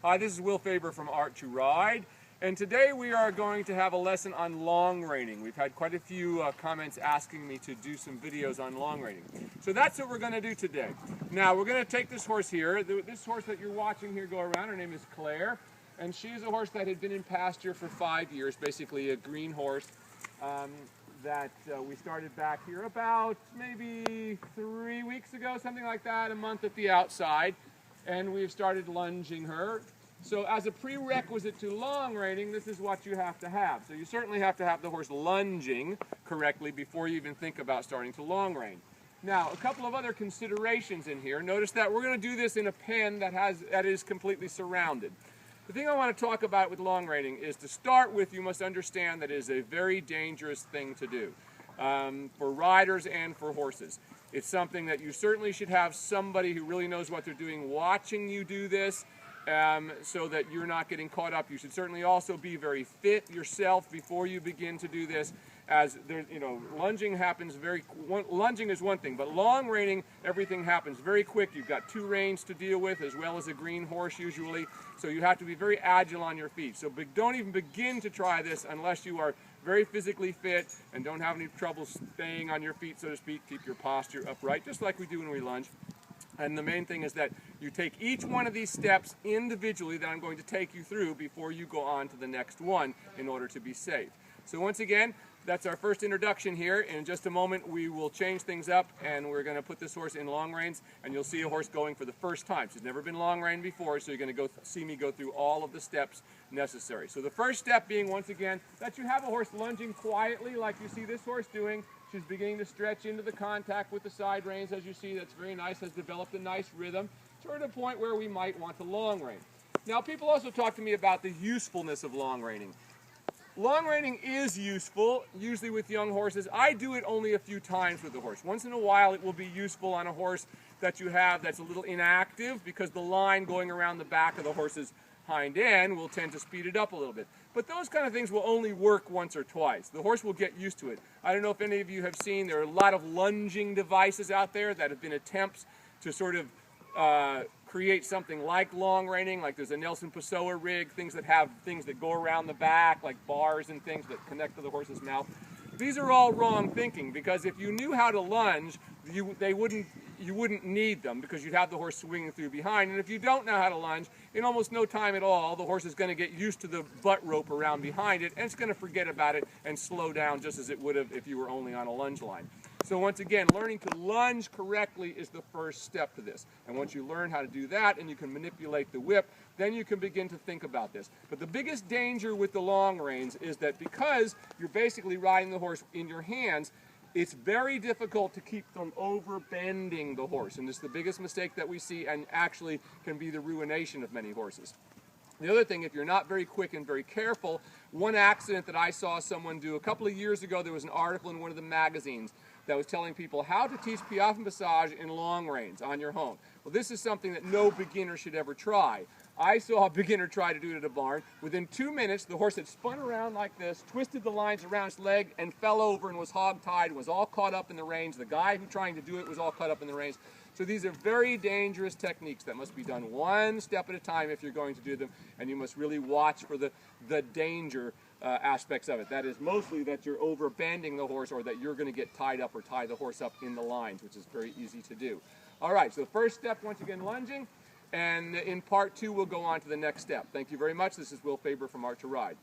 Hi, this is Will Faerber from Art to Ride, and today we are going to have a lesson on long reining. We've had quite a few comments asking me to do some videos on long reining. So that's what we're going to do today. Now we're going to take this horse here. This horse that you're watching here go around, her name is Claire, and she's a horse that had been in pasture for 5 years, basically a green horse that we started back here about maybe 3 weeks ago, something like that, a month at the outside. And we've started lunging her. So as a prerequisite to long reining, this is what you have to have. So you certainly have to have the horse lunging correctly before you even think about starting to long rein. Now, a couple of other considerations in here. Notice that we're going to do this in a pen that is completely surrounded. The thing I want to talk about with long reining is, to start with, you must understand that it is a very dangerous thing to do for riders and for horses. It's something that you certainly should have somebody who really knows what they're doing watching you do this, so that you're not getting caught up. You should certainly also be very fit yourself before you begin to do this, as there, lunging happens lunging is one thing, but long reining, everything happens very quick. You've got 2 reins to deal with, as well as a green horse usually, so you have to be very agile on your feet. So don't even begin to try this unless you are very physically fit and don't have any trouble staying on your feet, so to speak. Keep your posture upright, just like we do when we lunge. And the main thing is that you take each one of these steps individually that I'm going to take you through before you go on to the next one in order to be safe. So once again, that's our first introduction here. In just a moment we will change things up, and we're going to put this horse in long reins, and you'll see a horse going for the first time. She's never been long reined before, so you're going to see me go through all of the steps necessary. So the first step being, once again, that you have a horse lunging quietly like you see this horse doing. She's beginning to stretch into the contact with the side reins, as you see. That's very nice, has developed a nice rhythm, toward a point where we might want to long rein. Now, people also talk to me about the usefulness of long reining. Long reining is useful, usually with young horses. I do it only a few times with the horse. Once in a while it will be useful on a horse that you have that's a little inactive, because the line going around the back of the horse's hind end will tend to speed it up a little bit. But those kind of things will only work once or twice. The horse will get used to it. I don't know if any of you have seen, there are a lot of lunging devices out there that have been attempts to sort of create something like long reining, like there's a Nelson Pessoa rig, things that go around the back, like bars and things that connect to the horse's mouth. These are all wrong thinking, because if you knew how to lunge, you wouldn't need them, because you'd have the horse swinging through behind. And if you don't know how to lunge, in almost no time at all, the horse is going to get used to the butt rope around behind it, and it's going to forget about it and slow down just as it would have if you were only on a lunge line. So once again, learning to lunge correctly is the first step to this. And once you learn how to do that and you can manipulate the whip, then you can begin to think about this. But the biggest danger with the long reins is that, because you're basically riding the horse in your hands, it's very difficult to keep from over bending the horse. And this is the biggest mistake that we see, and actually can be the ruination of many horses. The other thing, if you're not very quick and very careful, one accident that I saw someone do a couple of years ago, there was an article in one of the magazines that was telling people how to teach piaffe and passage in long reins on your own. Well, this is something that no beginner should ever try. I saw a beginner try to do it at a barn. Within 2 minutes, the horse had spun around like this, twisted the lines around its leg, and fell over and was hog-tied, and was all caught up in the reins. The guy who was trying to do it was all caught up in the reins. So these are very dangerous techniques that must be done one step at a time if you're going to do them, and you must really watch for the danger aspects of it. That is mostly that you're over bending the horse, or that you're going to get tied up or tie the horse up in the lines, which is very easy to do. All right, so the first step, once again, lunging, and in part 2 we'll go on to the next step. Thank you very much. This is Will Faerber from Art to Ride.